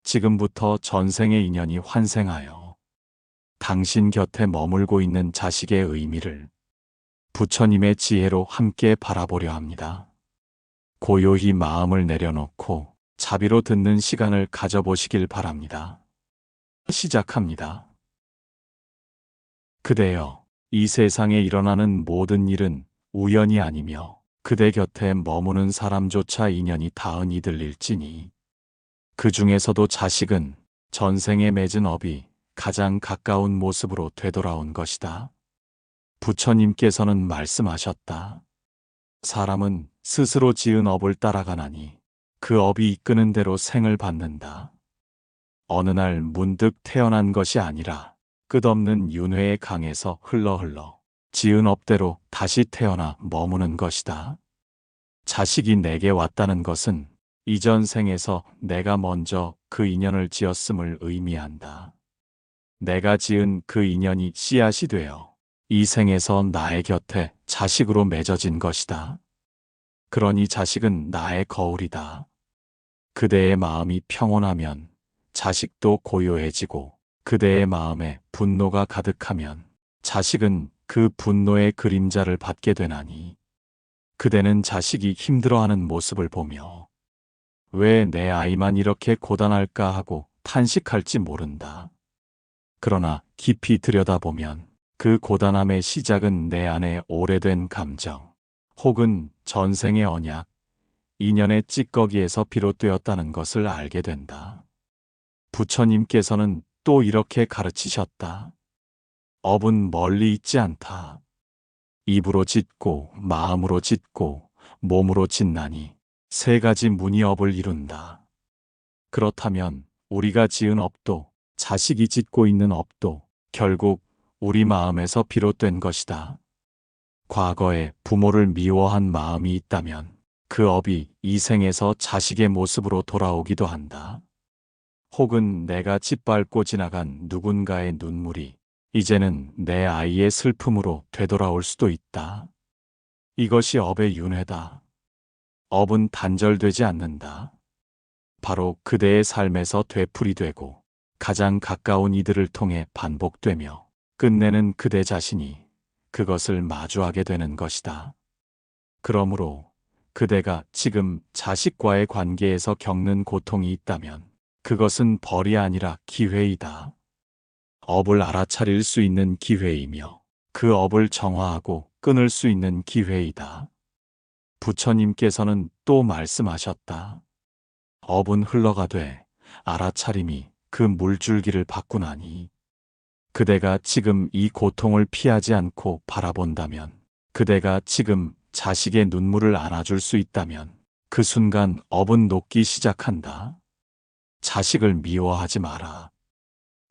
지금부터 전생의 인연이 환생하여 당신 곁에 머물고 있는 자식의 의미를 부처님의 지혜로 함께 바라보려 합니다. 고요히 마음을 내려놓고 자비로 듣는 시간을 가져보시길 바랍니다. 시작합니다. 그대여, 이 세상에 일어나는 모든 일은 우연이 아니며 그대 곁에 머무는 사람조차 인연이 닿은 이들일지니 그 중에서도 자식은 전생에 맺은 업이 가장 가까운 모습으로 되돌아온 것이다. 부처님께서는 말씀하셨다. 사람은 스스로 지은 업을 따라가나니 그 업이 이끄는 대로 생을 받는다. 어느 날 문득 태어난 것이 아니라 끝없는 윤회의 강에서 흘러 지은 업대로 다시 태어나 머무는 것이다. 자식이 내게 왔다는 것은 이전 생에서 내가 먼저 그 인연을 지었음을 의미한다. 내가 지은 그 인연이 씨앗이 되어 이 생에서 나의 곁에 자식으로 맺어진 것이다. 그러니 자식은 나의 거울이다. 그대의 마음이 평온하면 자식도 고요해지고 그대의 마음에 분노가 가득하면 자식은 그 분노의 그림자를 받게 되나니 그대는 자식이 힘들어하는 모습을 보며 왜 내 아이만 이렇게 고단할까 하고 탄식할지 모른다. 그러나 깊이 들여다보면 그 고단함의 시작은 내 안에 오래된 감정 혹은 전생의 언약, 인연의 찌꺼기에서 비롯되었다는 것을 알게 된다. 부처님께서는 또 이렇게 가르치셨다. 업은 멀리 있지 않다. 입으로 짓고 마음으로 짓고 몸으로 짓나니 세 가지 문이 업을 이룬다. 그렇다면 우리가 지은 업도 자식이 짓고 있는 업도 결국 우리 마음에서 비롯된 것이다. 과거에 부모를 미워한 마음이 있다면 그 업이 이 생에서 자식의 모습으로 돌아오기도 한다. 혹은 내가 짓밟고 지나간 누군가의 눈물이 이제는 내 아이의 슬픔으로 되돌아올 수도 있다. 이것이 업의 윤회다. 업은 단절되지 않는다. 바로 그대의 삶에서 되풀이되고 가장 가까운 이들을 통해 반복되며 끝내는 그대 자신이 그것을 마주하게 되는 것이다. 그러므로 그대가 지금 자식과의 관계에서 겪는 고통이 있다면 그것은 벌이 아니라 기회이다. 업을 알아차릴 수 있는 기회이며 그 업을 정화하고 끊을 수 있는 기회이다. 부처님께서는 또 말씀하셨다. 업은 흘러가되 알아차림이 그 물줄기를 바꾸나니 그대가 지금 이 고통을 피하지 않고 바라본다면 그대가 지금 자식의 눈물을 안아줄 수 있다면 그 순간 업은 녹기 시작한다. 자식을 미워하지 마라.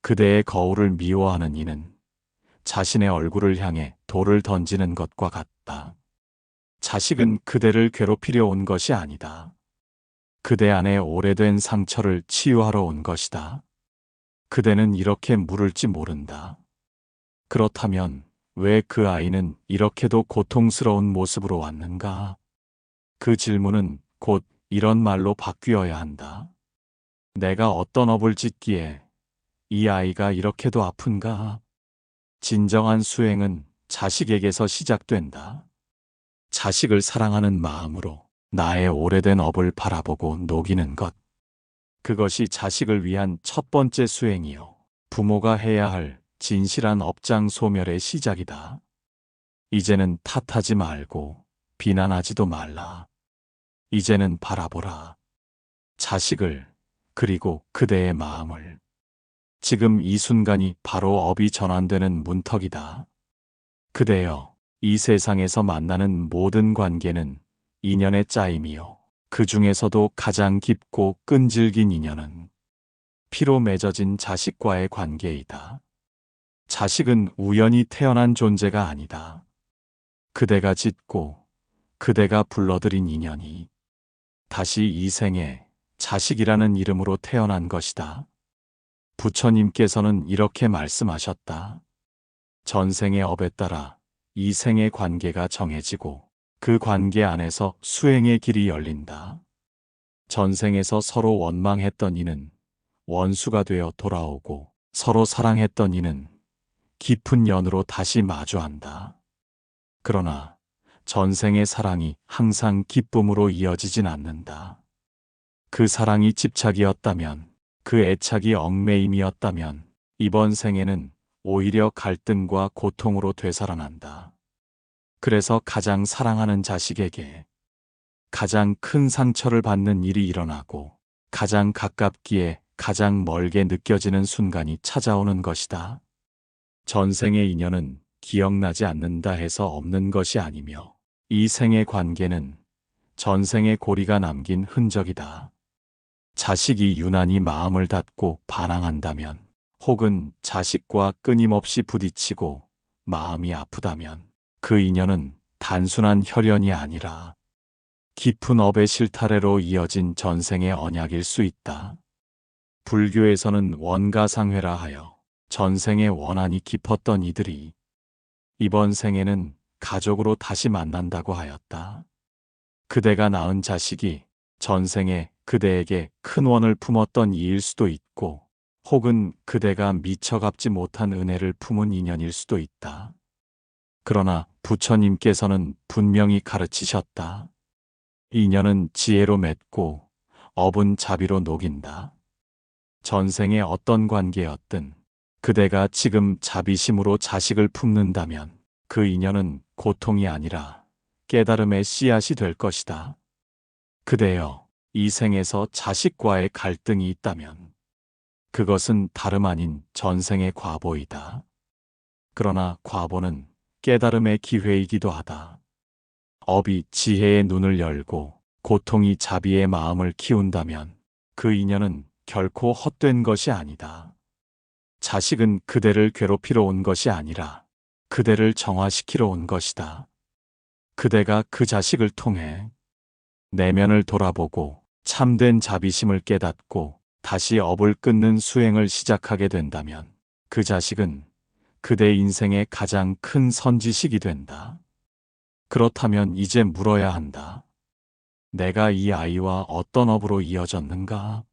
그대의 거울을 미워하는 이는 자신의 얼굴을 향해 돌을 던지는 것과 같다. 자식은 그대를 괴롭히려 온 것이 아니다. 그대 안에 오래된 상처를 치유하러 온 것이다. 그대는 이렇게 물을지 모른다. 그렇다면 왜 그 아이는 이렇게도 고통스러운 모습으로 왔는가? 그 질문은 곧 이런 말로 바뀌어야 한다. 내가 어떤 업을 짓기에 이 아이가 이렇게도 아픈가? 진정한 수행은 자식에게서 시작된다. 자식을 사랑하는 마음으로 나의 오래된 업을 바라보고 녹이는 것. 그것이 자식을 위한 첫 번째 수행이요. 부모가 해야 할 진실한 업장 소멸의 시작이다. 이제는 탓하지 말고 비난하지도 말라. 이제는 바라보라. 자식을, 그리고 그대의 마음을. 지금 이 순간이 바로 업이 전환되는 문턱이다. 그대여, 이 세상에서 만나는 모든 관계는 인연의 짜임이요. 그 중에서도 가장 깊고 끈질긴 인연은 피로 맺어진 자식과의 관계이다. 자식은 우연히 태어난 존재가 아니다. 그대가 짓고 그대가 불러들인 인연이 다시 이 생에 자식이라는 이름으로 태어난 것이다. 부처님께서는 이렇게 말씀하셨다. 전생의 업에 따라 이 생의 관계가 정해지고 그 관계 안에서 수행의 길이 열린다. 전생에서 서로 원망했던 이는 원수가 되어 돌아오고 서로 사랑했던 이는 깊은 연으로 다시 마주한다. 그러나 전생의 사랑이 항상 기쁨으로 이어지진 않는다. 그 사랑이 집착이었다면, 그 애착이 얽매임이었다면 이번 생에는 오히려 갈등과 고통으로 되살아난다. 그래서 가장 사랑하는 자식에게 가장 큰 상처를 받는 일이 일어나고 가장 가깝기에 가장 멀게 느껴지는 순간이 찾아오는 것이다. 전생의 인연은 기억나지 않는다 해서 없는 것이 아니며 이 생의 관계는 전생의 고리가 남긴 흔적이다. 자식이 유난히 마음을 닫고 반항한다면 혹은 자식과 끊임없이 부딪히고 마음이 아프다면 그 인연은 단순한 혈연이 아니라 깊은 업의 실타래로 이어진 전생의 언약일 수 있다. 불교에서는 원가상회라 하여 전생의 원한이 깊었던 이들이 이번 생에는 가족으로 다시 만난다고 하였다. 그대가 낳은 자식이 전생에 그대에게 큰 원을 품었던 이일 수도 있고 혹은 그대가 미처 갚지 못한 은혜를 품은 인연일 수도 있다. 그러나 부처님께서는 분명히 가르치셨다. 인연은 지혜로 맺고 업은 자비로 녹인다. 전생의 어떤 관계였든 그대가 지금 자비심으로 자식을 품는다면 그 인연은 고통이 아니라 깨달음의 씨앗이 될 것이다. 그대여, 이 생에서 자식과의 갈등이 있다면 그것은 다름 아닌 전생의 과보이다. 그러나 과보는 깨달음의 기회이기도 하다. 업이 지혜의 눈을 열고 고통이 자비의 마음을 키운다면 그 인연은 결코 헛된 것이 아니다. 자식은 그대를 괴롭히러 온 것이 아니라 그대를 정화시키러 온 것이다. 그대가 그 자식을 통해 내면을 돌아보고 참된 자비심을 깨닫고 다시 업을 끊는 수행을 시작하게 된다면 그 자식은 그대 인생의 가장 큰 선지식이 된다. 그렇다면 이제 물어야 한다. 내가 이 아이와 어떤 업으로 이어졌는가?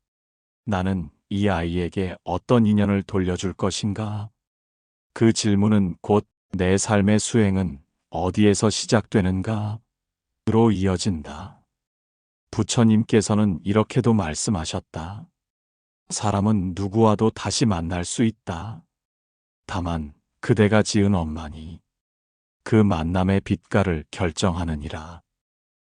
나는 이 아이에게 어떤 인연을 돌려줄 것인가? 그 질문은 곧 내 삶의 수행은 어디에서 시작되는가? 로 이어진다. 부처님께서는 이렇게도 말씀하셨다. 사람은 누구와도 다시 만날 수 있다. 다만 그대가 지은 업만이 그 만남의 빛깔을 결정하느니라.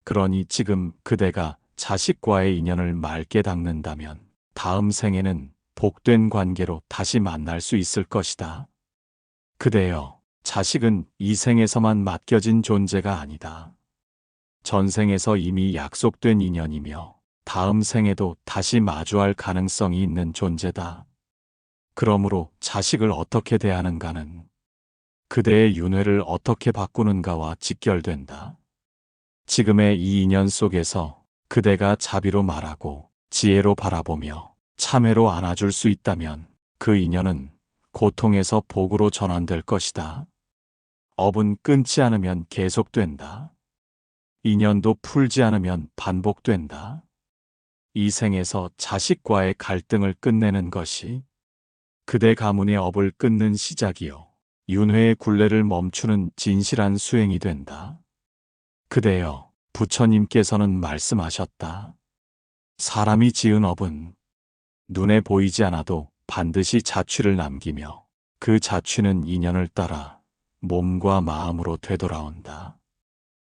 그러니 지금 그대가 자식과의 인연을 맑게 닦는다면 다음 생에는 복된 관계로 다시 만날 수 있을 것이다. 그대여, 자식은 이 생에서만 맡겨진 존재가 아니다. 전생에서 이미 약속된 인연이며 다음 생에도 다시 마주할 가능성이 있는 존재다. 그러므로 자식을 어떻게 대하는가는 그대의 윤회를 어떻게 바꾸는가와 직결된다. 지금의 이 인연 속에서 그대가 자비로 말하고 지혜로 바라보며 참회로 안아줄 수 있다면 그 인연은 고통에서 복으로 전환될 것이다. 업은 끊지 않으면 계속된다. 인연도 풀지 않으면 반복된다. 이 생에서 자식과의 갈등을 끝내는 것이 그대 가문의 업을 끊는 시작이요. 윤회의 굴레를 멈추는 진실한 수행이 된다. 그대여, 부처님께서는 말씀하셨다. 사람이 지은 업은 눈에 보이지 않아도 반드시 자취를 남기며 그 자취는 인연을 따라 몸과 마음으로 되돌아온다.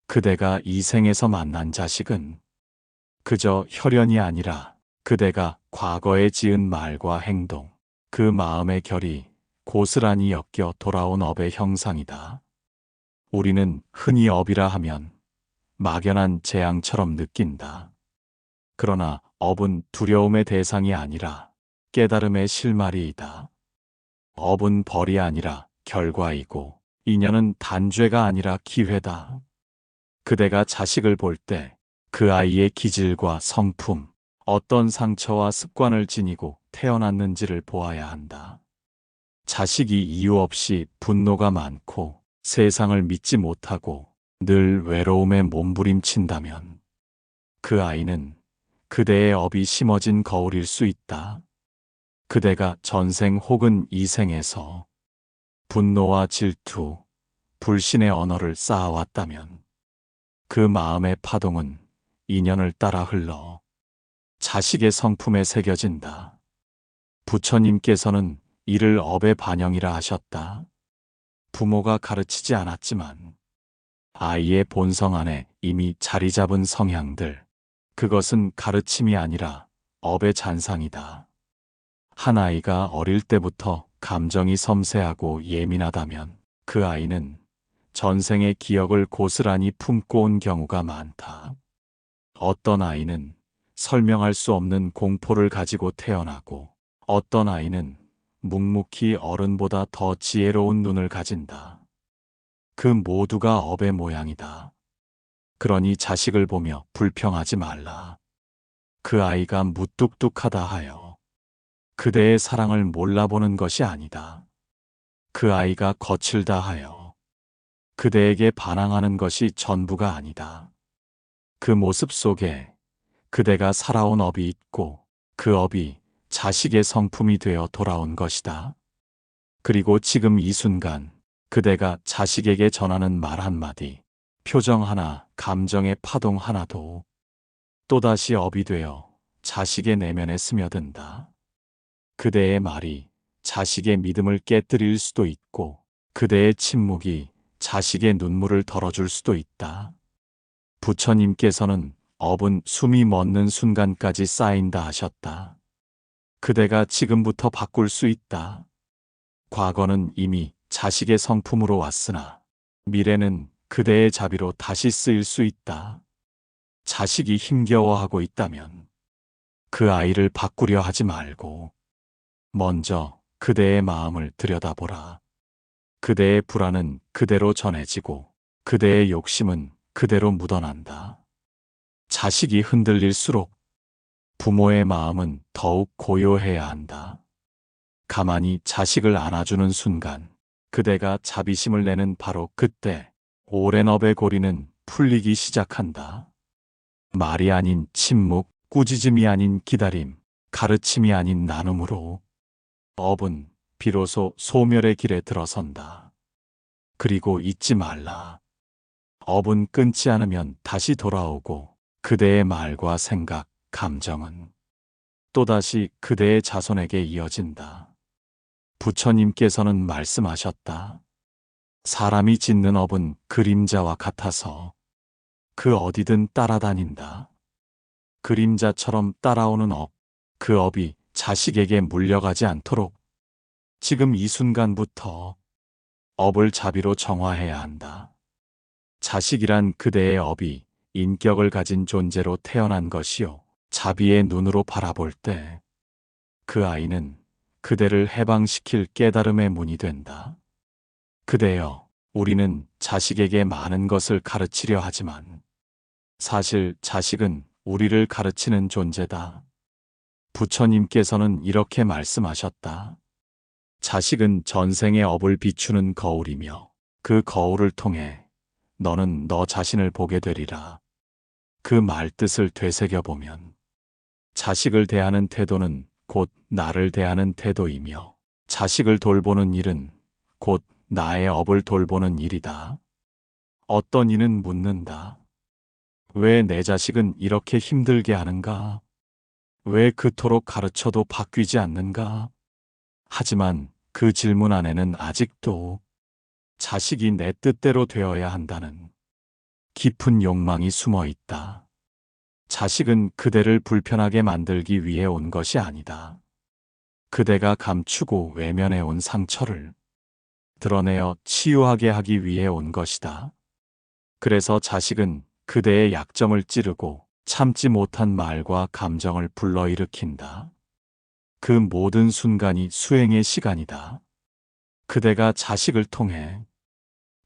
그대가 이 생에서 만난 자식은 그저 혈연이 아니라 그대가 과거에 지은 말과 행동, 그 마음의 결이 고스란히 엮여 돌아온 업의 형상이다. 우리는 흔히 업이라 하면 막연한 재앙처럼 느낀다. 그러나 업은 두려움의 대상이 아니라 깨달음의 실마리이다. 업은 벌이 아니라 결과이고 인연은 단죄가 아니라 기회다. 그대가 자식을 볼 때 그 아이의 기질과 성품, 어떤 상처와 습관을 지니고 태어났는지를 보아야 한다. 자식이 이유 없이 분노가 많고 세상을 믿지 못하고 늘 외로움에 몸부림친다면 그 아이는 그대의 업이 심어진 거울일 수 있다. 그대가 전생 혹은 이생에서 분노와 질투, 불신의 언어를 쌓아왔다면 그 마음의 파동은 인연을 따라 흘러 자식의 성품에 새겨진다. 부처님께서는 이를 업의 반영이라 하셨다. 부모가 가르치지 않았지만 아이의 본성 안에 이미 자리 잡은 성향들, 그것은 가르침이 아니라 업의 잔상이다. 한 아이가 어릴 때부터 감정이 섬세하고 예민하다면 그 아이는 전생의 기억을 고스란히 품고 온 경우가 많다. 어떤 아이는 설명할 수 없는 공포를 가지고 태어나고 어떤 아이는 묵묵히 어른보다 더 지혜로운 눈을 가진다. 그 모두가 업의 모양이다. 그러니 자식을 보며 불평하지 말라. 그 아이가 무뚝뚝하다 하여 그대의 사랑을 몰라보는 것이 아니다. 그 아이가 거칠다 하여 그대에게 반항하는 것이 전부가 아니다. 그 모습 속에 그대가 살아온 업이 있고 그 업이 자식의 성품이 되어 돌아온 것이다. 그리고 지금 이 순간 그대가 자식에게 전하는 말 한마디, 표정 하나, 감정의 파동 하나도 또다시 업이 되어 자식의 내면에 스며든다. 그대의 말이 자식의 믿음을 깨뜨릴 수도 있고 그대의 침묵이 자식의 눈물을 덜어줄 수도 있다. 부처님께서는 업은 숨이 멎는 순간까지 쌓인다 하셨다. 그대가 지금부터 바꿀 수 있다. 과거는 이미 자식의 성품으로 왔으나 미래는 그대의 자비로 다시 쓰일 수 있다. 자식이 힘겨워하고 있다면 그 아이를 바꾸려 하지 말고 먼저 그대의 마음을 들여다보라. 그대의 불안은 그대로 전해지고 그대의 욕심은 그대로 묻어난다. 자식이 흔들릴수록 부모의 마음은 더욱 고요해야 한다. 가만히 자식을 안아주는 순간 그대가 자비심을 내는 바로 그때 오랜 업의 고리는 풀리기 시작한다. 말이 아닌 침묵, 꾸짖음이 아닌 기다림, 가르침이 아닌 나눔으로 업은 비로소 소멸의 길에 들어선다. 그리고 잊지 말라. 업은 끊지 않으면 다시 돌아오고 그대의 말과 생각, 감정은 또다시 그대의 자손에게 이어진다. 부처님께서는 말씀하셨다. 사람이 짓는 업은 그림자와 같아서 그 어디든 따라다닌다. 그림자처럼 따라오는 업, 그 업이 자식에게 물려가지 않도록 지금 이 순간부터 업을 자비로 정화해야 한다. 자식이란 그대의 업이 인격을 가진 존재로 태어난 것이요. 자비의 눈으로 바라볼 때 그 아이는 그대를 해방시킬 깨달음의 문이 된다. 그대여, 우리는 자식에게 많은 것을 가르치려 하지만 사실 자식은 우리를 가르치는 존재다. 부처님께서는 이렇게 말씀하셨다. 자식은 전생의 업을 비추는 거울이며 그 거울을 통해 너는 너 자신을 보게 되리라. 그 말뜻을 되새겨보면 자식을 대하는 태도는 곧 나를 대하는 태도이며 자식을 돌보는 일은 곧 나의 업을 돌보는 일이다. 어떤 이는 묻는다. 왜 내 자식은 이렇게 힘들게 하는가? 왜 그토록 가르쳐도 바뀌지 않는가? 하지만 그 질문 안에는 아직도 자식이 내 뜻대로 되어야 한다는 깊은 욕망이 숨어 있다. 자식은 그대를 불편하게 만들기 위해 온 것이 아니다. 그대가 감추고 외면해 온 상처를 드러내어 치유하게 하기 위해 온 것이다. 그래서 자식은 그대의 약점을 찌르고 참지 못한 말과 감정을 불러일으킨다. 그 모든 순간이 수행의 시간이다. 그대가 자식을 통해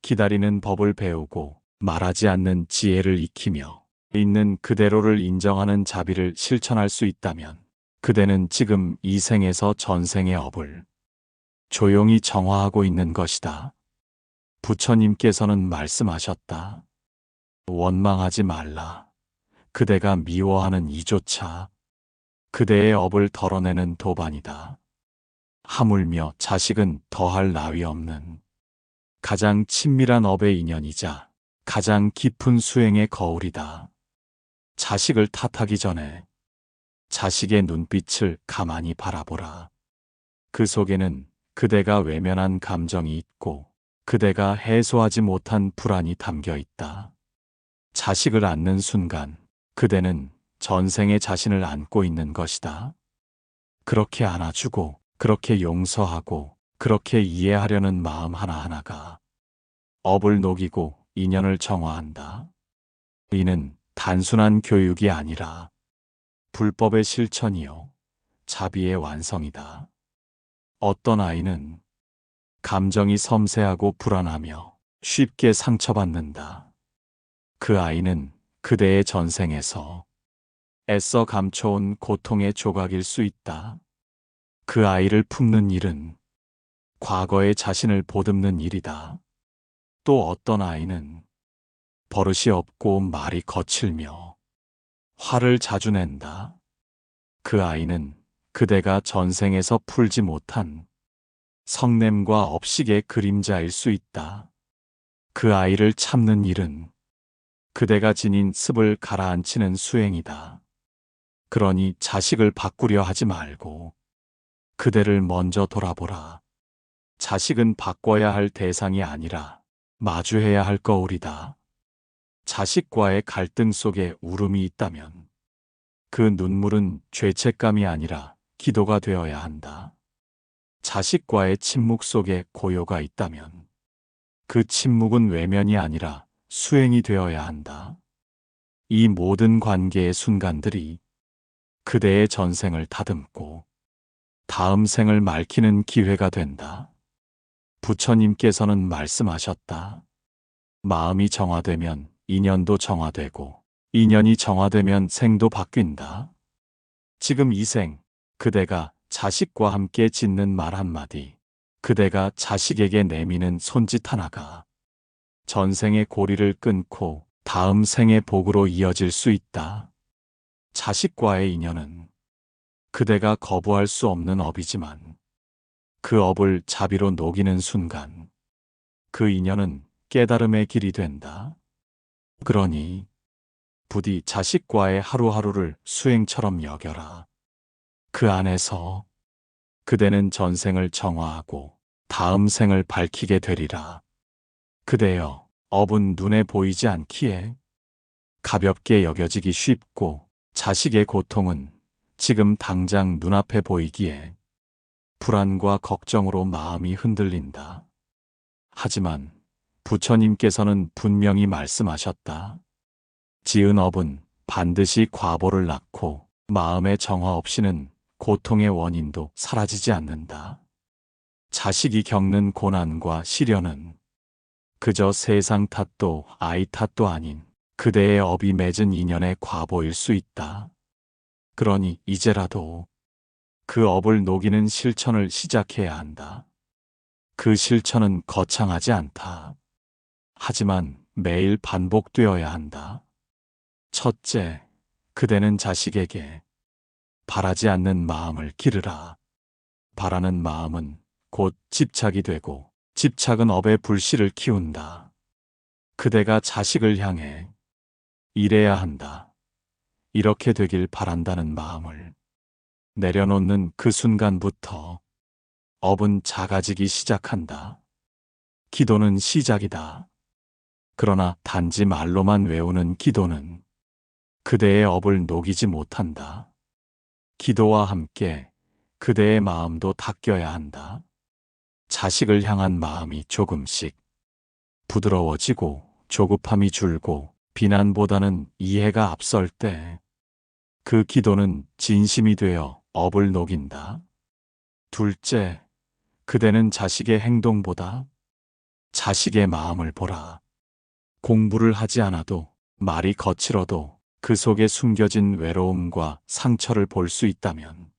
기다리는 법을 배우고 말하지 않는 지혜를 익히며 있는 그대로를 인정하는 자비를 실천할 수 있다면 그대는 지금 이 생에서 전생의 업을 조용히 정화하고 있는 것이다. 부처님께서는 말씀하셨다. 원망하지 말라. 그대가 미워하는 이조차 그대의 업을 덜어내는 도반이다. 하물며 자식은 더할 나위 없는 가장 친밀한 업의 인연이자 가장 깊은 수행의 거울이다. 자식을 탓하기 전에 자식의 눈빛을 가만히 바라보라. 그 속에는 그대가 외면한 감정이 있고 그대가 해소하지 못한 불안이 담겨 있다. 자식을 안는 순간 그대는 전생의 자신을 안고 있는 것이다. 그렇게 안아주고 그렇게 용서하고 그렇게 이해하려는 마음 하나하나가 업을 녹이고 인연을 정화한다. 이는 단순한 교육이 아니라 불법의 실천이요, 자비의 완성이다. 어떤 아이는 감정이 섬세하고 불안하며 쉽게 상처받는다. 그 아이는 그대의 전생에서 애써 감춰온 고통의 조각일 수 있다. 그 아이를 품는 일은 과거의 자신을 보듬는 일이다. 또 어떤 아이는 버릇이 없고 말이 거칠며 화를 자주 낸다. 그 아이는 그대가 전생에서 풀지 못한 성냄과 업식의 그림자일 수 있다. 그 아이를 참는 일은 그대가 지닌 습을 가라앉히는 수행이다. 그러니 자식을 바꾸려 하지 말고 그대를 먼저 돌아보라. 자식은 바꿔야 할 대상이 아니라 마주해야 할 거울이다. 자식과의 갈등 속에 울음이 있다면 그 눈물은 죄책감이 아니라 기도가 되어야 한다. 자식과의 침묵 속에 고요가 있다면 그 침묵은 외면이 아니라 수행이 되어야 한다. 이 모든 관계의 순간들이 그대의 전생을 다듬고 다음 생을 맑히는 기회가 된다. 부처님께서는 말씀하셨다. 마음이 정화되면 인연도 정화되고 인연이 정화되면 생도 바뀐다. 지금 이 생, 그대가 자식과 함께 짓는 말 한마디, 그대가 자식에게 내미는 손짓 하나가 전생의 고리를 끊고 다음 생의 복으로 이어질 수 있다. 자식과의 인연은 그대가 거부할 수 없는 업이지만 그 업을 자비로 녹이는 순간 그 인연은 깨달음의 길이 된다. 그러니 부디 자식과의 하루하루를 수행처럼 여겨라. 그 안에서 그대는 전생을 정화하고 다음 생을 밝히게 되리라. 그대여, 업은 눈에 보이지 않기에 가볍게 여겨지기 쉽고 자식의 고통은 지금 당장 눈앞에 보이기에 불안과 걱정으로 마음이 흔들린다. 하지만 부처님께서는 분명히 말씀하셨다. 지은 업은 반드시 과보를 낳고 마음의 정화 없이는 고통의 원인도 사라지지 않는다. 자식이 겪는 고난과 시련은 그저 세상 탓도 아이 탓도 아닌 그대의 업이 맺은 인연의 과보일 수 있다. 그러니 이제라도 그 업을 녹이는 실천을 시작해야 한다. 그 실천은 거창하지 않다. 하지만 매일 반복되어야 한다. 첫째, 그대는 자식에게 바라지 않는 마음을 기르라. 바라는 마음은 곧 집착이 되고 집착은 업의 불씨를 키운다. 그대가 자식을 향해 이래야 한다, 이렇게 되길 바란다는 마음을 내려놓는 그 순간부터 업은 작아지기 시작한다. 기도는 시작이다. 그러나 단지 말로만 외우는 기도는 그대의 업을 녹이지 못한다. 기도와 함께 그대의 마음도 닦여야 한다. 자식을 향한 마음이 조금씩 부드러워지고 조급함이 줄고 비난보다는 이해가 앞설 때 그 기도는 진심이 되어 업을 녹인다. 둘째, 그대는 자식의 행동보다 자식의 마음을 보라. 공부를 하지 않아도 말이 거칠어도 그 속에 숨겨진 외로움과 상처를 볼 수 있다면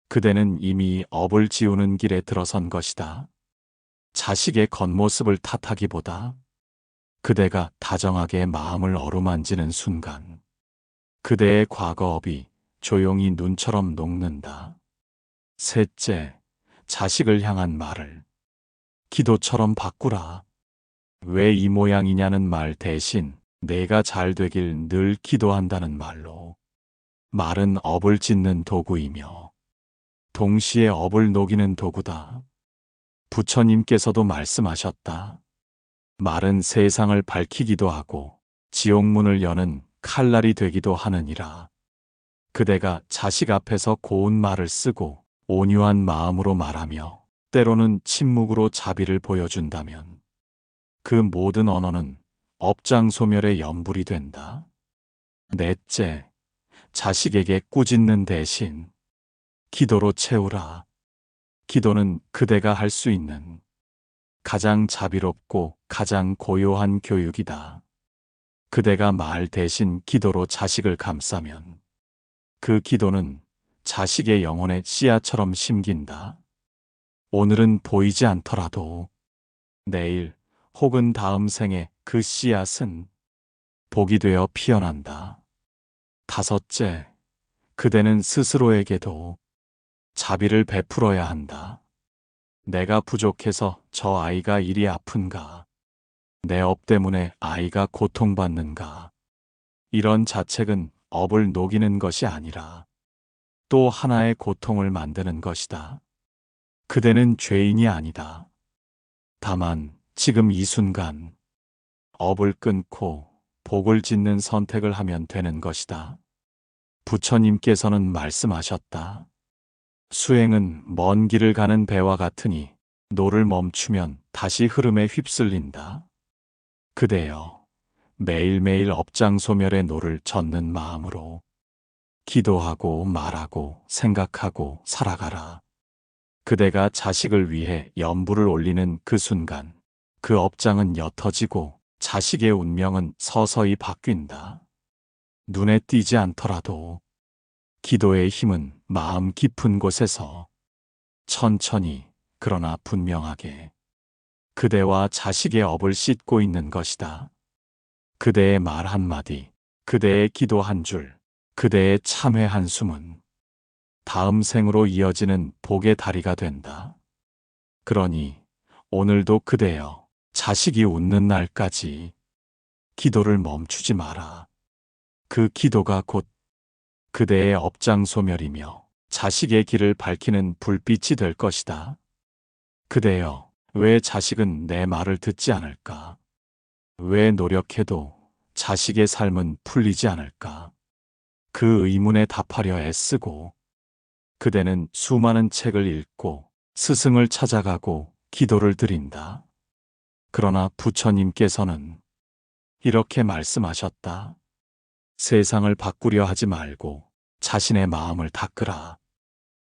그대는 이미 업을 지우는 길에 들어선 것이다. 자식의 겉모습을 탓하기보다 그대가 다정하게 마음을 어루만지는 순간 그대의 과거 업이 조용히 눈처럼 녹는다. 셋째, 자식을 향한 말을 기도처럼 바꾸라. 왜 이 모양이냐는 말 대신 내가 잘 되길 늘 기도한다는 말로. 말은 업을 짓는 도구이며 동시에 업을 녹이는 도구다. 부처님께서도 말씀하셨다. 말은 세상을 밝히기도 하고 지옥문을 여는 칼날이 되기도 하느니라. 그대가 자식 앞에서 고운 말을 쓰고 온유한 마음으로 말하며 때로는 침묵으로 자비를 보여준다면 그 모든 언어는 업장소멸의 연불이 된다. 넷째, 자식에게 꾸짖는 대신 기도로 채우라. 기도는 그대가 할 수 있는 가장 자비롭고 가장 고요한 교육이다. 그대가 말 대신 기도로 자식을 감싸면 그 기도는 자식의 영혼의 씨앗처럼 심긴다. 오늘은 보이지 않더라도 내일 혹은 다음 생에 그 씨앗은 복이 되어 피어난다. 다섯째, 그대는 스스로에게도 자비를 베풀어야 한다. 내가 부족해서 저 아이가 이리 아픈가? 내 업 때문에 아이가 고통받는가? 이런 자책은 업을 녹이는 것이 아니라 또 하나의 고통을 만드는 것이다. 그대는 죄인이 아니다. 다만 지금 이 순간 업을 끊고 복을 짓는 선택을 하면 되는 것이다. 부처님께서는 말씀하셨다. 수행은 먼 길을 가는 배와 같으니 노를 멈추면 다시 흐름에 휩쓸린다. 그대여, 매일매일 업장소멸의 노를 젓는 마음으로 기도하고 말하고 생각하고 살아가라. 그대가 자식을 위해 연불을 올리는 그 순간 그 업장은 옅어지고 자식의 운명은 서서히 바뀐다. 눈에 띄지 않더라도 기도의 힘은 마음 깊은 곳에서 천천히 그러나 분명하게 그대와 자식의 업을 씻고 있는 것이다. 그대의 말 한마디, 그대의 기도 한 줄, 그대의 참회 한숨은 다음 생으로 이어지는 복의 다리가 된다. 그러니 오늘도 그대여 자식이 웃는 날까지 기도를 멈추지 마라. 그 기도가 곧 그대의 업장소멸이며 자식의 길을 밝히는 불빛이 될 것이다. 그대여, 왜 자식은 내 말을 듣지 않을까? 왜 노력해도 자식의 삶은 풀리지 않을까? 그 의문에 답하려 애쓰고 그대는 수많은 책을 읽고 스승을 찾아가고 기도를 드린다. 그러나 부처님께서는 이렇게 말씀하셨다. 세상을 바꾸려 하지 말고 자신의 마음을 닦으라.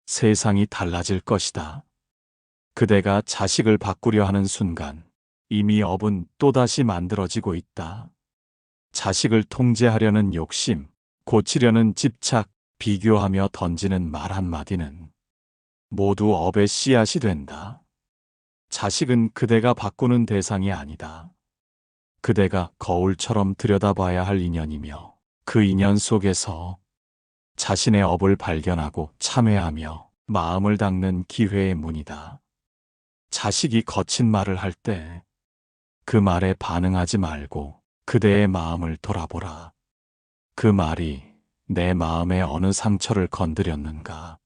세상이 달라질 것이다. 그대가 자식을 바꾸려 하는 순간 이미 업은 또다시 만들어지고 있다. 자식을 통제하려는 욕심, 고치려는 집착, 비교하며 던지는 말 한마디는 모두 업의 씨앗이 된다. 자식은 그대가 바꾸는 대상이 아니다. 그대가 거울처럼 들여다봐야 할 인연이며 그 인연 속에서 자신의 업을 발견하고 참회하며 마음을 닦는 기회의 문이다. 자식이 거친 말을 할 때 그 말에 반응하지 말고 그대의 마음을 돌아보라. 그 말이 내 마음의 어느 상처를 건드렸는가?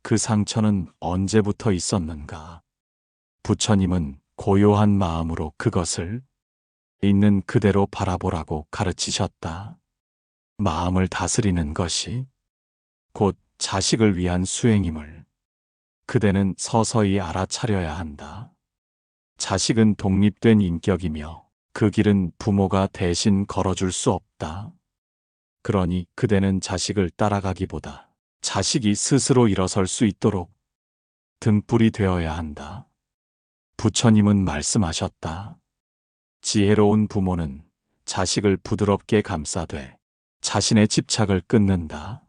그 상처는 언제부터 있었는가? 부처님은 고요한 마음으로 그것을 있는 그대로 바라보라고 가르치셨다. 마음을 다스리는 것이 곧 자식을 위한 수행임을 그대는 서서히 알아차려야 한다. 자식은 독립된 인격이며 그 길은 부모가 대신 걸어줄 수 없다. 그러니 그대는 자식을 따라가기보다 자식이 스스로 일어설 수 있도록 등불이 되어야 한다. 부처님은 말씀하셨다. 지혜로운 부모는 자식을 부드럽게 감싸되 자신의 집착을 끊는다.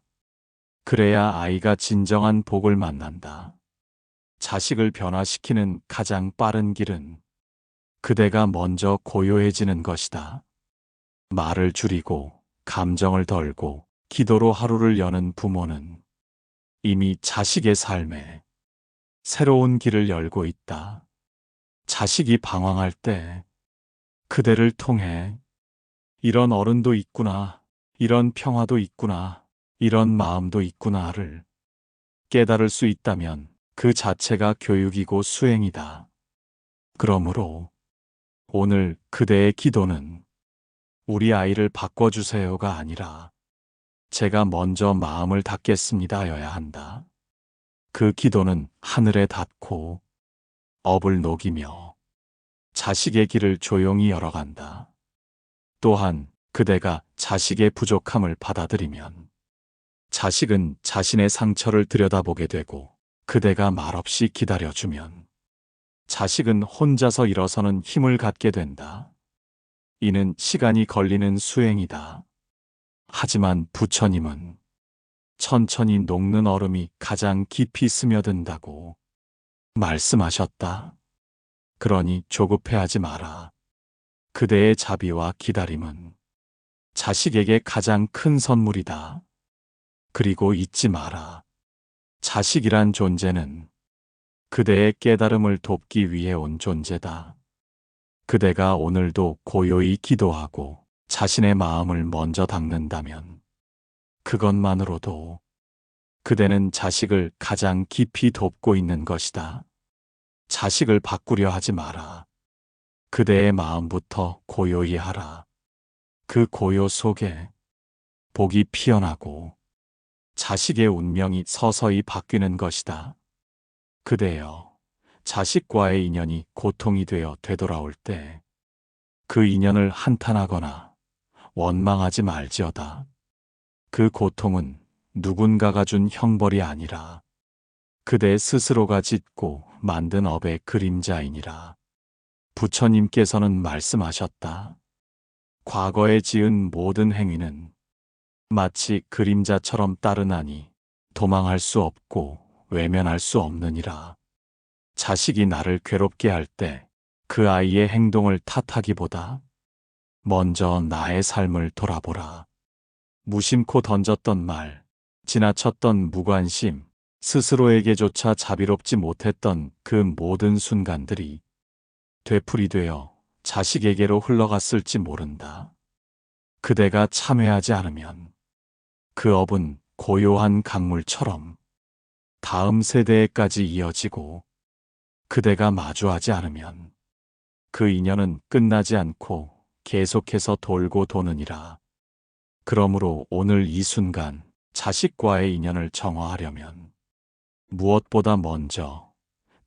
그래야 아이가 진정한 복을 만난다. 자식을 변화시키는 가장 빠른 길은 그대가 먼저 고요해지는 것이다. 말을 줄이고 감정을 덜고 기도로 하루를 여는 부모는 이미 자식의 삶에 새로운 길을 열고 있다. 자식이 방황할 때 그대를 통해 이런 어른도 있구나, 이런 평화도 있구나, 이런 마음도 있구나를 깨달을 수 있다면 그 자체가 교육이고 수행이다. 그러므로 오늘 그대의 기도는 우리 아이를 바꿔주세요가 아니라 제가 먼저 마음을 닫겠습니다여야 한다. 그 기도는 하늘에 닿고 업을 녹이며 자식의 길을 조용히 열어간다. 또한 그대가 자식의 부족함을 받아들이면 자식은 자신의 상처를 들여다보게 되고 그대가 말없이 기다려주면 자식은 혼자서 일어서는 힘을 갖게 된다. 이는 시간이 걸리는 수행이다. 하지만 부처님은 천천히 녹는 얼음이 가장 깊이 스며든다고 말씀하셨다. 그러니 조급해하지 마라. 그대의 자비와 기다림은 자식에게 가장 큰 선물이다. 그리고 잊지 마라. 자식이란 존재는 그대의 깨달음을 돕기 위해 온 존재다. 그대가 오늘도 고요히 기도하고 자신의 마음을 먼저 닦는다면 그것만으로도 그대는 자식을 가장 깊이 돕고 있는 것이다. 자식을 바꾸려 하지 마라. 그대의 마음부터 고요히 하라. 그 고요 속에 복이 피어나고 자식의 운명이 서서히 바뀌는 것이다. 그대여, 자식과의 인연이 고통이 되어 되돌아올 때 그 인연을 한탄하거나 원망하지 말지어다. 그 고통은 누군가가 준 형벌이 아니라 그대 스스로가 짓고 만든 업의 그림자이니라. 부처님께서는 말씀하셨다. 과거에 지은 모든 행위는 마치 그림자처럼 따르나니 도망할 수 없고 외면할 수 없느니라. 자식이 나를 괴롭게 할 때 그 아이의 행동을 탓하기보다 먼저 나의 삶을 돌아보라. 무심코 던졌던 말, 지나쳤던 무관심, 스스로에게조차 자비롭지 못했던 그 모든 순간들이 되풀이되어 자식에게로 흘러갔을지 모른다. 그대가 참회하지 않으면 그 업은 고요한 강물처럼 다음 세대에까지 이어지고 그대가 마주하지 않으면 그 인연은 끝나지 않고 계속해서 돌고 도느니라. 그러므로 오늘 이 순간 자식과의 인연을 정화하려면 무엇보다 먼저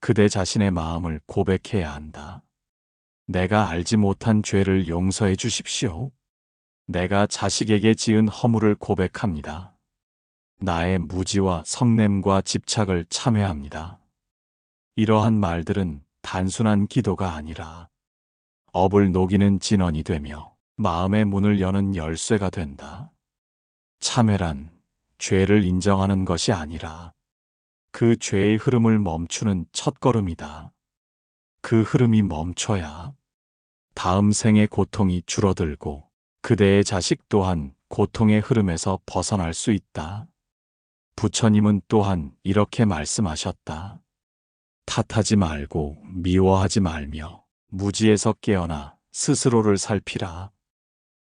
그대 자신의 마음을 고백해야 한다. 내가 알지 못한 죄를 용서해 주십시오. 내가 자식에게 지은 허물을 고백합니다. 나의 무지와 성냄과 집착을 참회합니다. 이러한 말들은 단순한 기도가 아니라 업을 녹이는 진원이 되며 마음의 문을 여는 열쇠가 된다. 참회란 죄를 인정하는 것이 아니라 그 죄의 흐름을 멈추는 첫걸음이다. 그 흐름이 멈춰야 다음 생의 고통이 줄어들고 그대의 자식 또한 고통의 흐름에서 벗어날 수 있다. 부처님은 또한 이렇게 말씀하셨다. 탓하지 말고 미워하지 말며 무지에서 깨어나 스스로를 살피라.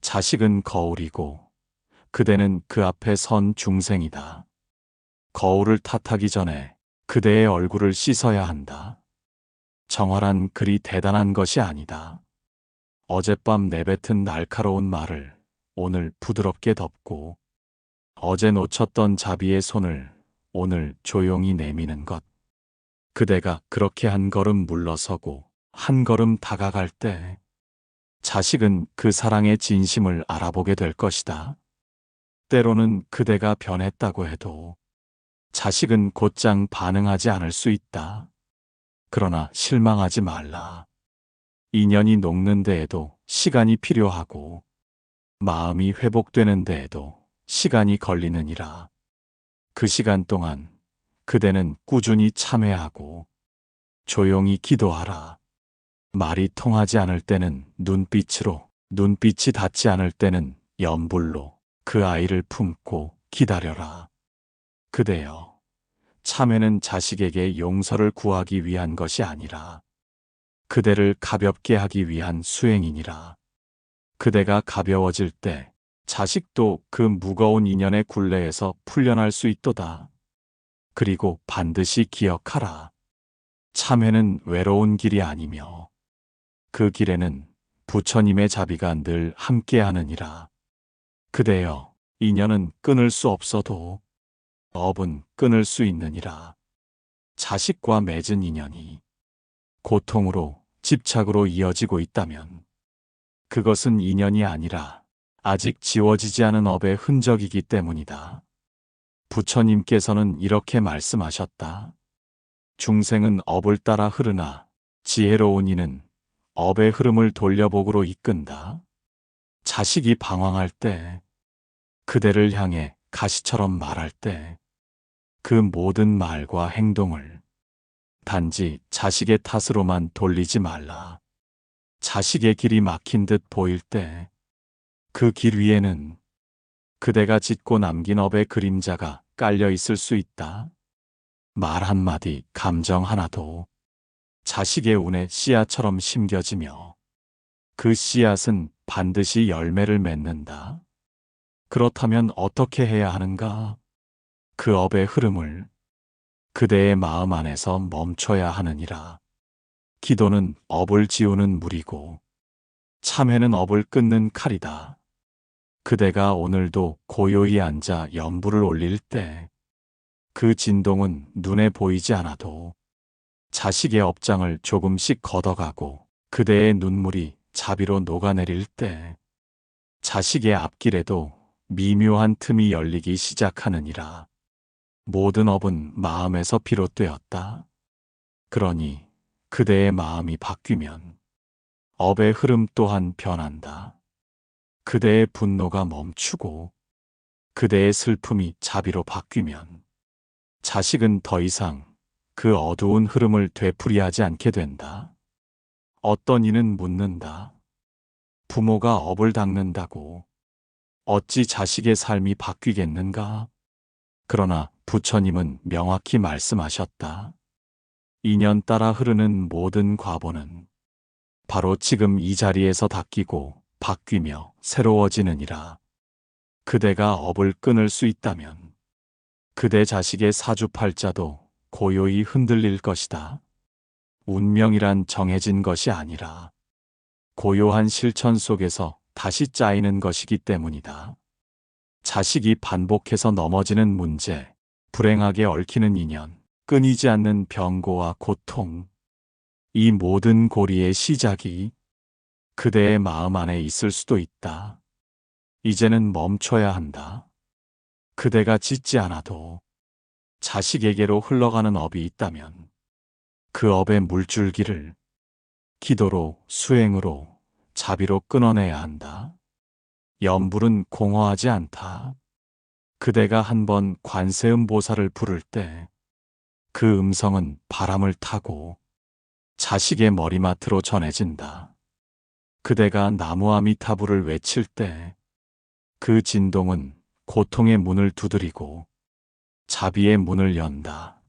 자식은 거울이고 그대는 그 앞에 선 중생이다. 거울을 탓하기 전에 그대의 얼굴을 씻어야 한다. 정화란 그리 대단한 것이 아니다. 어젯밤 내뱉은 날카로운 말을 오늘 부드럽게 덮고 어제 놓쳤던 자비의 손을 오늘 조용히 내미는 것. 그대가 그렇게 한 걸음 물러서고 한 걸음 다가갈 때 자식은 그 사랑의 진심을 알아보게 될 것이다. 때로는 그대가 변했다고 해도 자식은 곧장 반응하지 않을 수 있다. 그러나 실망하지 말라. 인연이 녹는 데에도 시간이 필요하고 마음이 회복되는 데에도 시간이 걸리느니라. 그 시간 동안 그대는 꾸준히 참회하고 조용히 기도하라. 말이 통하지 않을 때는 눈빛으로, 눈빛이 닿지 않을 때는 연불로 그 아이를 품고 기다려라. 그대여, 참회는 자식에게 용서를 구하기 위한 것이 아니라 그대를 가볍게 하기 위한 수행이니라. 그대가 가벼워질 때 자식도 그 무거운 인연의 굴레에서 풀려날 수 있도다. 그리고 반드시 기억하라. 참회는 외로운 길이 아니며 그 길에는 부처님의 자비가 늘 함께하느니라. 그대여, 인연은 끊을 수 없어도 업은 끊을 수 있느니라. 자식과 맺은 인연이 고통으로, 집착으로 이어지고 있다면 그것은 인연이 아니라 아직 지워지지 않은 업의 흔적이기 때문이다. 부처님께서는 이렇게 말씀하셨다. 중생은 업을 따라 흐르나 지혜로운 이는 업의 흐름을 돌려복으로 이끈다. 자식이 방황할 때, 그대를 향해 가시처럼 말할 때, 그 모든 말과 행동을 단지 자식의 탓으로만 돌리지 말라. 자식의 길이 막힌 듯 보일 때, 그 길 위에는 그대가 짓고 남긴 업의 그림자가 깔려 있을 수 있다. 말 한마디, 감정 하나도 자식의 운의 씨앗처럼 심겨지며 그 씨앗은 반드시 열매를 맺는다. 그렇다면 어떻게 해야 하는가? 그 업의 흐름을 그대의 마음 안에서 멈춰야 하느니라. 기도는 업을 지우는 물이고 참회는 업을 끊는 칼이다. 그대가 오늘도 고요히 앉아 연불을 올릴 때 그 진동은 눈에 보이지 않아도 자식의 업장을 조금씩 걷어가고 그대의 눈물이 자비로 녹아내릴 때 자식의 앞길에도 미묘한 틈이 열리기 시작하느니라. 모든 업은 마음에서 비롯되었다. 그러니 그대의 마음이 바뀌면 업의 흐름 또한 변한다. 그대의 분노가 멈추고 그대의 슬픔이 자비로 바뀌면 자식은 더 이상 그 어두운 흐름을 되풀이하지 않게 된다. 어떤 이는 묻는다. 부모가 업을 닦는다고 어찌 자식의 삶이 바뀌겠는가? 그러나 부처님은 명확히 말씀하셨다. 인연 따라 흐르는 모든 과보는 바로 지금 이 자리에서 닦이고 바뀌며 새로워지느니라. 그대가 업을 끊을 수 있다면 그대 자식의 사주팔자도 고요히 흔들릴 것이다. 운명이란 정해진 것이 아니라 고요한 실천 속에서 다시 짜이는 것이기 때문이다. 자식이 반복해서 넘어지는 문제, 불행하게 얽히는 인연, 끊이지 않는 병고와 고통, 이 모든 고리의 시작이 그대의 마음 안에 있을 수도 있다. 이제는 멈춰야 한다. 그대가 짓지 않아도 자식에게로 흘러가는 업이 있다면 그 업의 물줄기를 기도로, 수행으로, 자비로 끊어내야 한다. 연불은 공허하지 않다. 그대가 한번 관세음 보살을 부를 때 그 음성은 바람을 타고 자식의 머리맡으로 전해진다. 그대가 나무아미타불을 외칠 때 그 진동은 고통의 문을 두드리고 자비의 문을 연다.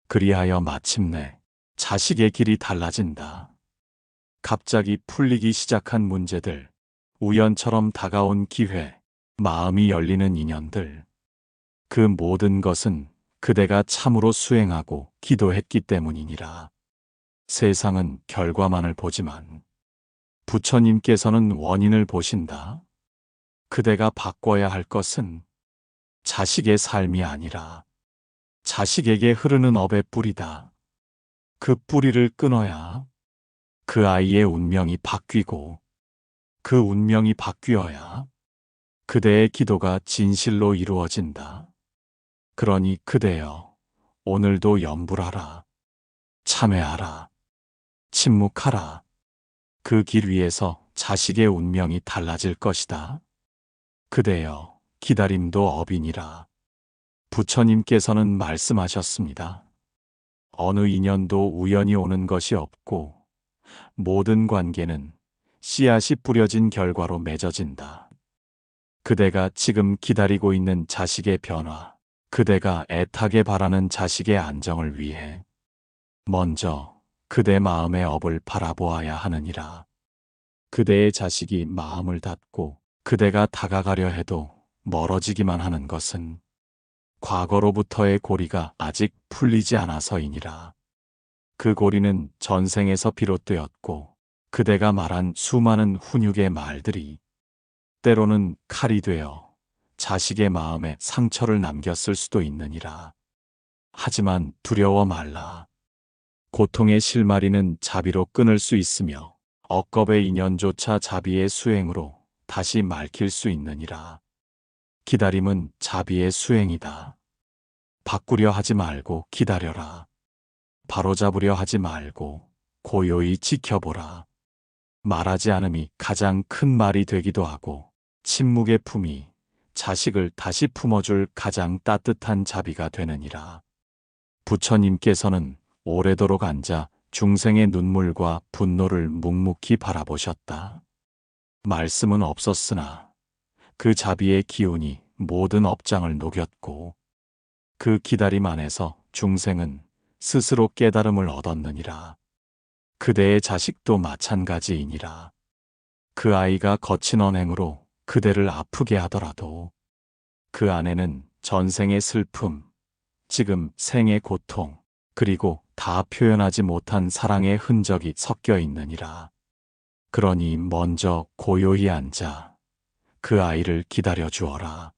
그리하여 마침내 자식의 길이 달라진다. 갑자기 풀리기 시작한 문제들, 우연처럼 다가온 기회, 마음이 열리는 인연들, 그 모든 것은 그대가 참으로 수행하고 기도했기 때문이니라. 세상은 결과만을 보지만 부처님께서는 원인을 보신다. 그대가 바꿔야 할 것은 자식의 삶이 아니라 자식에게 흐르는 업의 뿌리다. 그 뿌리를 끊어야 그 아이의 운명이 바뀌고 그 운명이 바뀌어야 그대의 기도가 진실로 이루어진다. 그러니 그대여, 오늘도 염불하라. 참회하라. 침묵하라. 그 길 위에서 자식의 운명이 달라질 것이다. 그대여, 기다림도 업이니라. 부처님께서는 말씀하셨습니다. 어느 인연도 우연히 오는 것이 없고 모든 관계는 씨앗이 뿌려진 결과로 맺어진다. 그대가 지금 기다리고 있는 자식의 변화, 그대가 애타게 바라는 자식의 안정을 위해 먼저 그대 마음의 업을 바라보아야 하느니라. 그대의 자식이 마음을 닫고 그대가 다가가려 해도 멀어지기만 하는 것은 과거로부터의 고리가 아직 풀리지 않아서이니라. 그 고리는 전생에서 비롯되었고 그대가 말한 수많은 훈육의 말들이 때로는 칼이 되어 자식의 마음에 상처를 남겼을 수도 있느니라. 하지만 두려워 말라. 고통의 실마리는 자비로 끊을 수 있으며 억겁의 인연조차 자비의 수행으로 다시 말킬 수 있느니라. 기다림은 자비의 수행이다. 바꾸려 하지 말고 기다려라. 바로잡으려 하지 말고 고요히 지켜보라. 말하지 않음이 가장 큰 말이 되기도 하고 침묵의 품이 자식을 다시 품어줄 가장 따뜻한 자비가 되느니라. 부처님께서는 오래도록 앉아 중생의 눈물과 분노를 묵묵히 바라보셨다. 말씀은 없었으나 그 자비의 기운이 모든 업장을 녹였고 그 기다림 안에서 중생은 스스로 깨달음을 얻었느니라. 그대의 자식도 마찬가지이니라. 그 아이가 거친 언행으로 그대를 아프게 하더라도 그 안에는 전생의 슬픔, 지금 생의 고통, 그리고 다 표현하지 못한 사랑의 흔적이 섞여 있느니라. 그러니 먼저 고요히 앉아 그 아이를 기다려 주어라.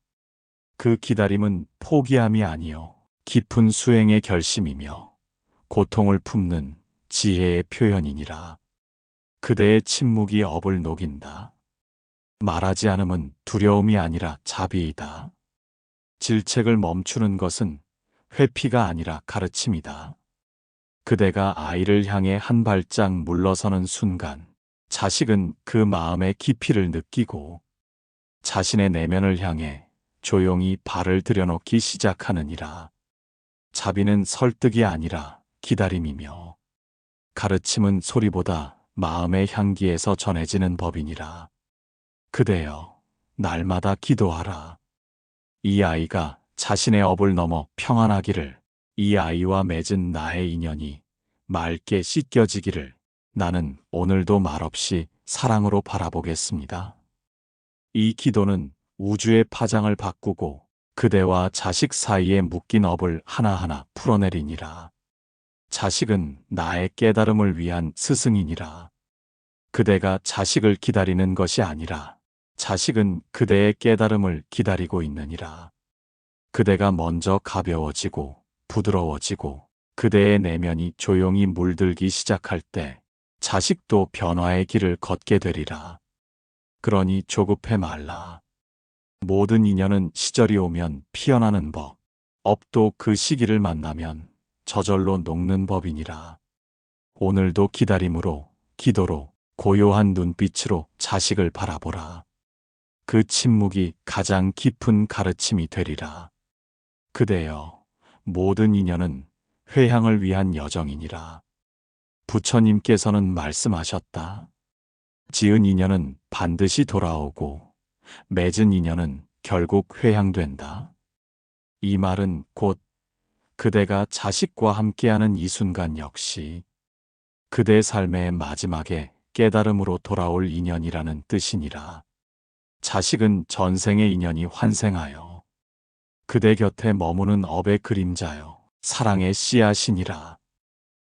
그 기다림은 포기함이 아니요 깊은 수행의 결심이며 고통을 품는 지혜의 표현이니라. 그대의 침묵이 업을 녹인다. 말하지 않음은 두려움이 아니라 자비이다. 질책을 멈추는 것은 회피가 아니라 가르침이다. 그대가 아이를 향해 한 발짝 물러서는 순간 자식은 그 마음의 깊이를 느끼고 자신의 내면을 향해 조용히 발을 들여놓기 시작하느니라. 자비는 설득이 아니라 기다림이며 가르침은 소리보다 마음의 향기에서 전해지는 법이니라. 그대여, 날마다 기도하라. 이 아이가 자신의 업을 넘어 평안하기를, 이 아이와 맺은 나의 인연이 맑게 씻겨지기를 나는 오늘도 말없이 사랑으로 바라보겠습니다. 이 기도는 우주의 파장을 바꾸고 그대와 자식 사이에 묶인 업을 하나하나 풀어내리니라. 자식은 나의 깨달음을 위한 스승이니라. 그대가 자식을 기다리는 것이 아니라 자식은 그대의 깨달음을 기다리고 있느니라. 그대가 먼저 가벼워지고 부드러워지고 그대의 내면이 조용히 물들기 시작할 때 자식도 변화의 길을 걷게 되리라. 그러니 조급해 말라. 모든 인연은 시절이 오면 피어나는 법, 업도 그 시기를 만나면 저절로 녹는 법이니라. 오늘도 기다림으로, 기도로, 고요한 눈빛으로 자식을 바라보라. 그 침묵이 가장 깊은 가르침이 되리라. 그대여, 모든 인연은 회향을 위한 여정이니라. 부처님께서는 말씀하셨다. 지은 인연은 반드시 돌아오고 맺은 인연은 결국 회향된다. 이 말은 곧 그대가 자식과 함께하는 이 순간 역시 그대 삶의 마지막에 깨달음으로 돌아올 인연이라는 뜻이니라. 자식은 전생의 인연이 환생하여 그대 곁에 머무는 업의 그림자요 사랑의 씨앗이니라.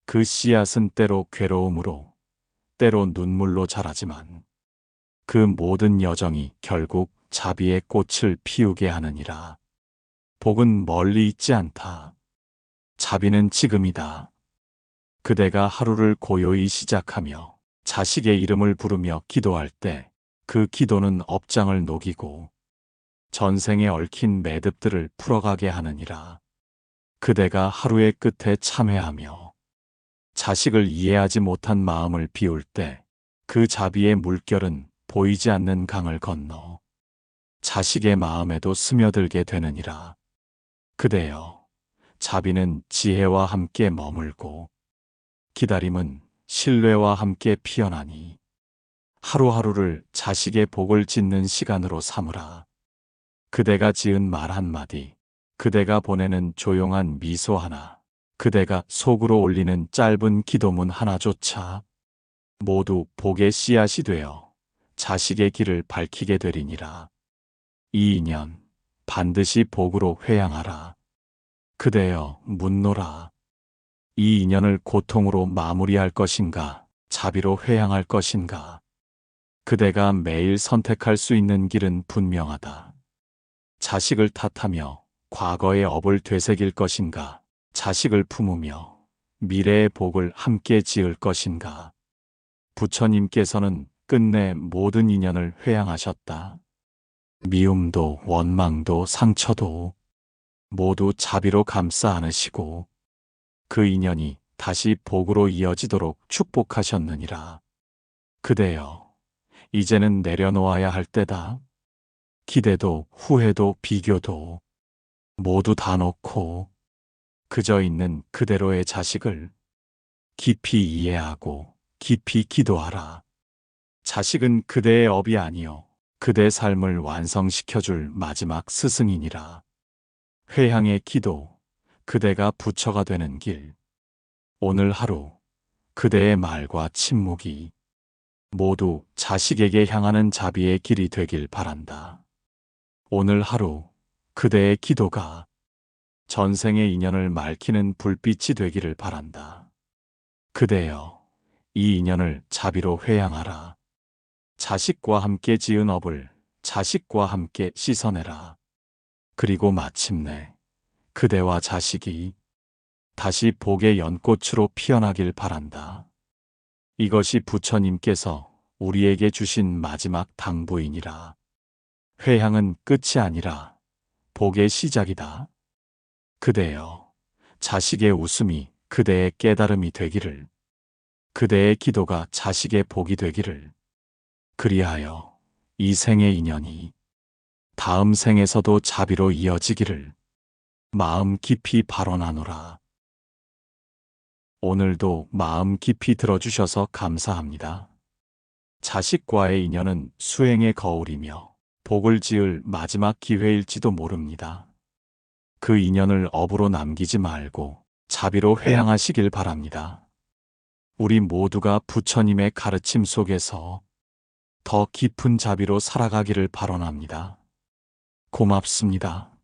그 씨앗은 때로 괴로움으로 때로 눈물로 자라지만 그 모든 여정이 결국 자비의 꽃을 피우게 하느니라. 복은 멀리 있지 않다. 자비는 지금이다. 그대가 하루를 고요히 시작하며 자식의 이름을 부르며 기도할 때 그 기도는 업장을 녹이고 전생에 얽힌 매듭들을 풀어가게 하느니라. 그대가 하루의 끝에 참회하며 자식을 이해하지 못한 마음을 비울 때 그 자비의 물결은 보이지 않는 강을 건너 자식의 마음에도 스며들게 되느니라. 그대여, 자비는 지혜와 함께 머물고 기다림은 신뢰와 함께 피어나니 하루하루를 자식의 복을 짓는 시간으로 삼으라. 그대가 지은 말 한마디, 그대가 보내는 조용한 미소 하나, 그대가 속으로 올리는 짧은 기도문 하나조차 모두 복의 씨앗이 되어 자식의 길을 밝히게 되리니라. 이 인연 반드시 복으로 회양하라. 그대여 묻노라. 이 인연을 고통으로 마무리할 것인가, 자비로 회양할 것인가. 그대가 매일 선택할 수 있는 길은 분명하다. 자식을 탓하며 과거의 업을 되새길 것인가, 자식을 품으며 미래의 복을 함께 지을 것인가. 부처님께서는 끝내 모든 인연을 회양하셨다. 미움도 원망도 상처도 모두 자비로 감싸 안으시고 그 인연이 다시 복으로 이어지도록 축복하셨느니라. 그대여, 이제는 내려놓아야 할 때다. 기대도 후회도 비교도 모두 다 놓고 그저 있는 그대로의 자식을 깊이 이해하고 깊이 기도하라. 자식은 그대의 업이 아니요 그대 삶을 완성시켜줄 마지막 스승이니라. 회향의 기도, 그대가 부처가 되는 길. 오늘 하루 그대의 말과 침묵이 모두 자식에게 향하는 자비의 길이 되길 바란다. 오늘 하루 그대의 기도가 전생의 인연을 맑히는 불빛이 되기를 바란다. 그대여, 이 인연을 자비로 회양하라. 자식과 함께 지은 업을 자식과 함께 씻어내라. 그리고 마침내 그대와 자식이 다시 복의 연꽃으로 피어나길 바란다. 이것이 부처님께서 우리에게 주신 마지막 당부이니라. 회향은 끝이 아니라 복의 시작이다. 그대여, 자식의 웃음이 그대의 깨달음이 되기를, 그대의 기도가 자식의 복이 되기를, 그리하여 이 생의 인연이 다음 생에서도 자비로 이어지기를 마음 깊이 발언하노라. 오늘도 마음 깊이 들어주셔서 감사합니다. 자식과의 인연은 수행의 거울이며 복을 지을 마지막 기회일지도 모릅니다. 그 인연을 업으로 남기지 말고 자비로 회양하시길 바랍니다. 우리 모두가 부처님의 가르침 속에서 더 깊은 자비로 살아가기를 발언합니다. 고맙습니다.